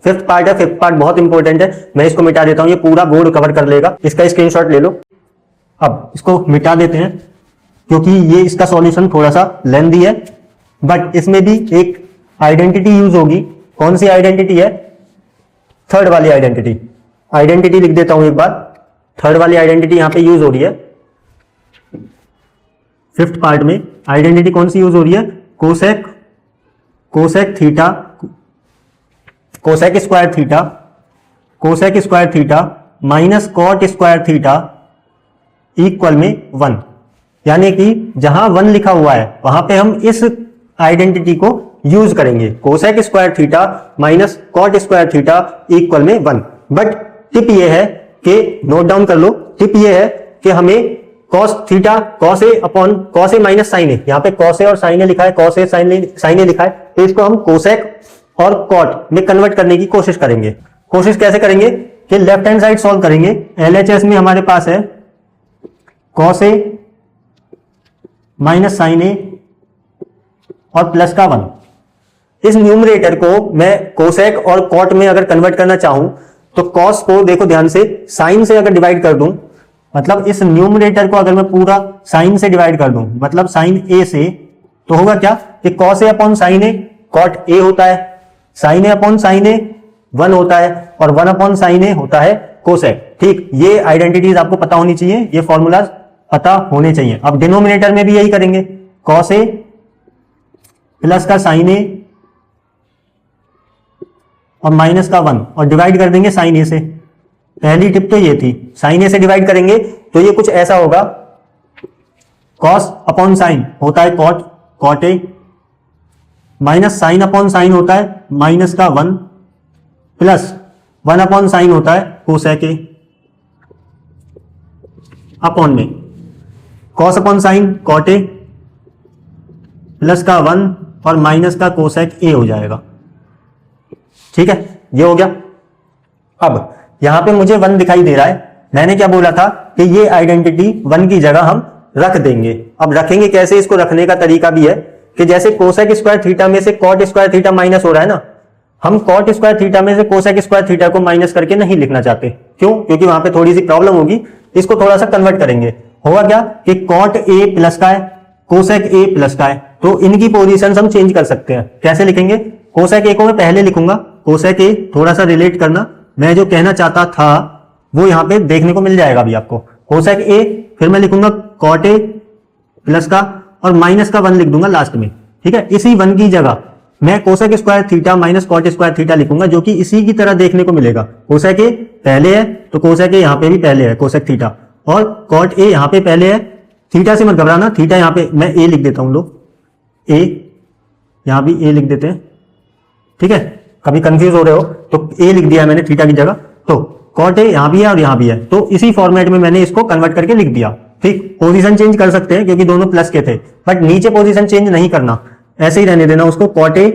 Fifth part है, fifth part बहुत important है, मैं इसको मिटा देता हूं, ये पूरा बोर्ड कवर कर लेगा, इसका स्क्रीनशॉट ले लो। अब इसको मिटा देते हैं क्योंकि ये इसका सॉल्यूशन थोड़ा सा लेंथी है, बट इसमें भी एक आइडेंटिटी यूज होगी। कौन सी आइडेंटिटी है? थर्ड वाली आइडेंटिटी। आइडेंटिटी लिख देता हूं एक बार, थर्ड वाली आइडेंटिटी यहां पे यूज हो रही है। फिफ्थ पार्ट में आइडेंटिटी कौन सी यूज हो रही है? Cosec theta, cosec square theta minus cot square theta equal में 1। यानी कि जहां 1 लिखा हुआ है वहां पे हम इस आइडेंटिटी को यूज करेंगे, cosec square theta minus cot square theta equal में 1। बट टिप ये है कि, नोट डाउन कर लो, टिप ये है कि हमें cos theta, cos A upon cos A minus sign ए, यहाँ पे कॉस ए और साइन ए लिखा है, कॉस ए साइन ए लिखा है, तो इसको हम कोसेक और कॉट में कन्वर्ट करने की कोशिश करेंगे। कोशिश कैसे करेंगे कि लेफ्ट हैंड साइड सॉल्व करेंगे। एलएचएस में हमारे पास है कॉस ए माइनस साइन ए और प्लस का 1। इस न्यूमरेटर को मैं कोसेक और कॉट में अगर कन्वर्ट करना चाहूं तो कॉस को देखो ध्यान से, साइन से अगर डिवाइड कर दूं, मतलब इस न्यूमरेटर को अगर मैं पूरा साइन से डिवाइड कर दूं, मतलब साइन ए से, तो होगा क्या कि cos A upon sine A cot A होता है, sine A upon sine A 1 होता है, और 1 अपॉन साइन ए होता है कोसेक। ठीक, ये आइडेंटिटीज आपको पता होनी चाहिए, ये फॉर्मूलाज पता होने चाहिए। अब डिनोमिनेटर में भी यही करेंगे, कॉस ए प्लस का साइन ए और माइनस का 1, और डिवाइड कर देंगे साइन ए से। पहली टिप तो ये थी, साइन ए से डिवाइड करेंगे तो ये कुछ ऐसा होगा, कॉस अपॉन साइन होता है cot A, minus sine upon sine होता है माइनस का 1, प्लस 1 अपॉन साइन होता है कोसेक ए, अपॉन में cos upon sine cot A plus का 1 और माइनस का कोसेक ए हो जाएगा। ठीक है, ये हो गया। अब यहां पे मुझे 1 दिखाई दे रहा है, मैंने क्या बोला था कि ये आइडेंटिटी 1 की जगह हम रख देंगे। अब रखेंगे कैसे, इसको रखने का तरीका भी है कि जैसे कोसेक स्क्वायर थीटा में से कॉट स्क्वायर थीटा माइनस हो रहा है ना, हम कॉट स्क्वायर थीटा में से कोसेक स्क्वायर थीटा को माइनस करके नहीं लिखना चाहते। क्यों? क्योंकि वहां पे थोड़ी सी प्रॉब्लम होगी, इसको थोड़ा सा कन्वर्ट करेंगे। होगा क्या कि कॉट ए प्लस का है, कोसेक ए प्लस का है, तो इनकी पोजीशन हम चेंज कर सकते हैं। कैसे लिखेंगे? कोसेक ए को मैं पहले लिखूंगा, कोसेक ए थोड़ा सा रिलेट करना, मैं जो कहना चाहता था वो यहां पे देखने को मिल जाएगा अभी आपको। कोसेक ए, फिर मैं लिखूंगा कॉट ए प्लस का और माइनस का 1 लिख दूंगा लास्ट में। ठीक है, इसी 1 की जगह मैं cosec square theta minus cot square theta लिखूंगा, जो कि इसी की तरह देखने को मिलेगा। कोसेक ए पहले है तो कोसेक ए यहां पे भी पहले है, कोसेक थीटा, और कॉट ए यहां पे पहले है। थीटा से मत घबराना, थीटा यहां पे मैं ए लिख देता हूं, लोग ए, यहां भी ए लिख देते हैं। ठीक है, कभी कंफ्यूज हो रहे हो तो ए लिख दिया मैंने थीटा की जगह, तो कॉट ए यहां भी है और यहां भी है, तो इसी फॉर्मेट में मैंने इसको कन्वर्ट करके लिख दिया। ठीक, पोजीशन चेंज कर सकते हैं क्योंकि दोनों प्लस के थे, बट नीचे पोजीशन चेंज नहीं करना, ऐसे ही रहने देना उसको, कॉट ए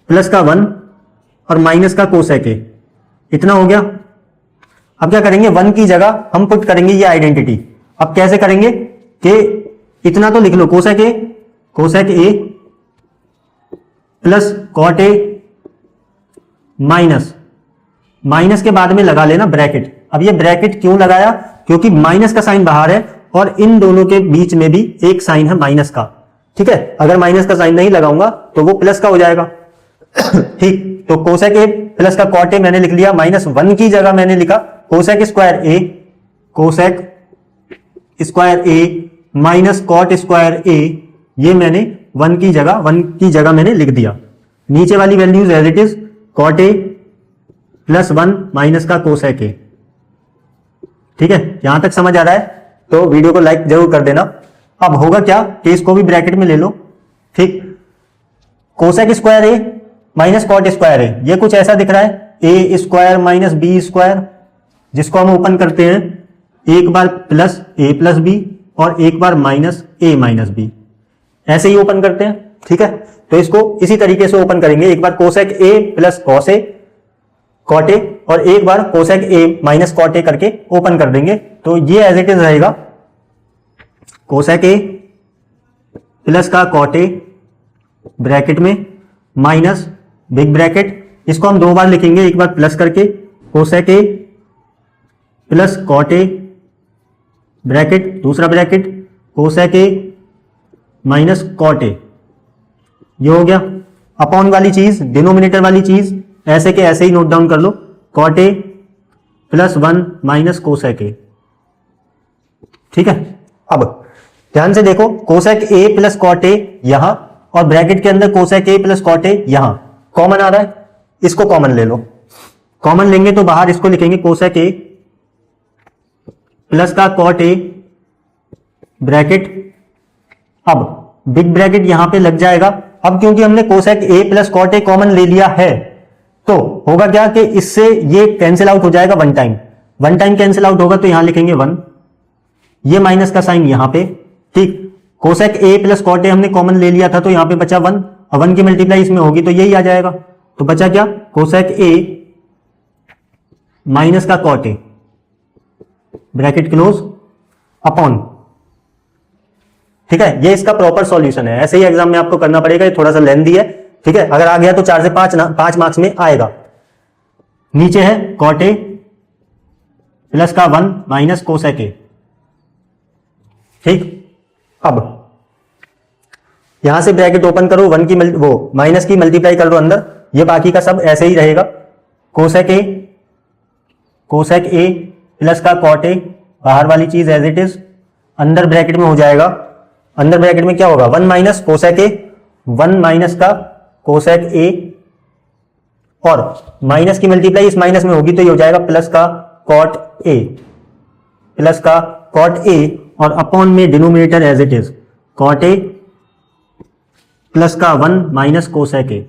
प्लस का 1 और माइनस का कोसेक ए। इतना हो गया। अब क्या करेंगे, 1 की जगह हम पुट करेंगे ये आइडेंटिटी। अब कैसे करेंगे कि इतना तो लिख लो, cosec A plus cot A minus के बाद में लगा लेना ब्रैकेट। अब ये ब्रैकेट क्यों लगाया? क्योंकि माइनस का साइन बाहर है और इन दोनों के बीच में भी एक साइन है माइनस का। ठीक है, अगर माइनस का साइन नहीं लगाऊंगा तो वो प्लस का हो जाएगा। ठीक, तो कोसेक ए प्लस का कॉट ए मैंने लिख लिया, माइनस 1 की जगह मैंने लिखा कोसेक स्क्वायर ए माइनस कॉट स्क्वायर ए, ये मैंने 1 की जगह मैंने लिख दिया। नीचे वाली values as it is, cot A plus 1 minus का कोसेक ए। ठीक है, यहां तक समझ आ रहा है तो वीडियो को लाइक जरूर कर देना। अब होगा क्या कि इसको भी ब्रैकेट में ले लो। ठीक, कोसेक स्क्वायर ए माइनस कॉट स्क्वायर ए, ये कुछ ऐसा दिख रहा है, ए स्क्वायर माइनस बी स्क्वायर, जिसको हम ओपन करते हैं, एक बार प्लस ए प्लस बी और एक बार माइनस ए माइनस बी, ऐसे ही ओपन करते हैं। ठीक है, तो इसको इसी तरीके से ओपन करेंगे, एक बार cosec A plus cos A cot A और एक बार cosec A minus cot A करके ओपन कर देंगे। तो ये एज इट इज रहेगा, कोसेक ए प्लस का कॉट ए ब्रैकेट में माइनस बिग ब्रैकेट इसको हम 2 बार लिखेंगे, एक बार प्लस करके cosec A plus cot A bracket, दूसरा bracket cosec A minus cot A, ये हो गया। अपॉन वाली चीज, डिनोमिनेटर वाली चीज ऐसे के ऐसे ही नोट डाउन कर लो, cot A plus 1 minus cosec A, ठीक है। अब ध्यान से देखो, cosec A plus cot A यहां और ब्रैकेट के अंदर cosec A plus cot A यहां कॉमन आ रहा है, इसको कॉमन ले लो। कॉमन लेंगे तो बाहर इसको लिखेंगे कोसेक ए प्लस का कॉट ए ब्रैकेट, अब बिग ब्रैकेट यहां पे लग जाएगा। अब क्योंकि हमने cosec A plus cot A common ले लिया है तो होगा क्या कि इससे ये कैंसिल आउट हो जाएगा वन टाइम कैंसिल आउट होगा तो यहां लिखेंगे 1, ये माइनस का साइन यहां पे, ठीक। Cosec A plus cot A हमने कॉमन ले लिया था तो यहां पे बचा 1, अब 1 की मल्टीप्लाई इसमें होगी तो यही आ जाएगा। तो बचा क्या, कोसेक ए माइनस का cot A bracket close upon, ठीक है। ये इसका प्रॉपर सॉल्यूशन है, ऐसे ही एग्जाम में आपको करना पड़ेगा, ये थोड़ा सा लेंथी है, ठीक है। अगर आ गया तो 4 से 5 मार्क्स में आएगा। नीचे है कॉट ए प्लस का 1 माइनस कोसेक ए, ठीक। अब यहां से ब्रैकेट ओपन करो, 1 की वो माइनस की मल्टीप्लाई कर लो अंदर, ये बाकी का सब ऐसे ही रहेगा। कोसेक ए प्लस का कॉट ए, बाहर वाली चीज एज इट इज, अंदर ब्रैकेट में हो जाएगा, अंदर ब्रैकेट में क्या होगा 1 माइनस कोसेक ए, 1 माइनस का कोसेक ए और माइनस की मल्टीप्लाई इस माइनस में होगी तो ये हो जाएगा प्लस का कॉट ए, प्लस का कॉट ए और अपॉन में denominator as it is cot A plus का 1 माइनस कोसेक ए।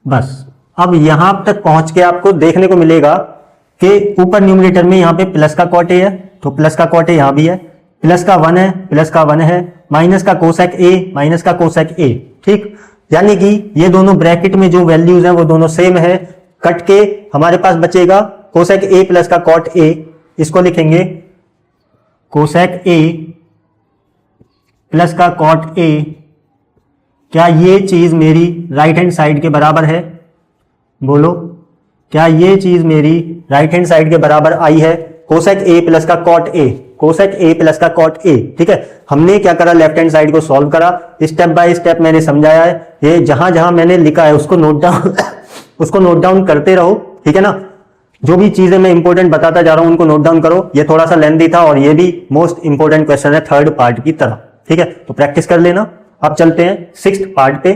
बस अब यहां तक पहुंच के आपको देखने को मिलेगा कि ऊपर न्यूमरेटर में यहां पे प्लस का कॉट ए है तो प्लस का कॉट ए यहां भी है, प्लस का 1 है, प्लस का 1 है, माइनस का कोसेक ए, माइनस का कोसेक ए, ठीक। यानी कि ये दोनों ब्रैकेट में जो वैल्यूज हैं वो दोनों सेम है। कट के हमारे पास बचेगा कोसेक ए प्लस का कॉट ए, इसको लिखेंगे कोसेक ए प्लस का कॉट ए। क्या ये चीज मेरी राइट हैंड साइड के बराबर है, बोलो, क्या ये चीज मेरी राइट हैंड साइड के बराबर आई है? कोसेक ए प्लस का cot A, cosec A plus का कॉट ए, ठीक है। हमने क्या करा, लेफ्ट हैंड साइड को सॉल्व करा, स्टेप बाय स्टेप मैंने समझाया है। ये जहां जहां मैंने लिखा है उसको नोट डाउन करते रहो, ठीक है ना। जो भी चीजें मैं इंपॉर्टेंट बताता जा रहा हूं उनको नोट डाउन करो। ये थोड़ा सा लेंथी था और ये भी मोस्ट इंपॉर्टेंट क्वेश्चन है थर्ड पार्ट की तरह, ठीक है। तो प्रैक्टिस कर लेना। अब चलते हैं सिक्स्थ पार्ट पे।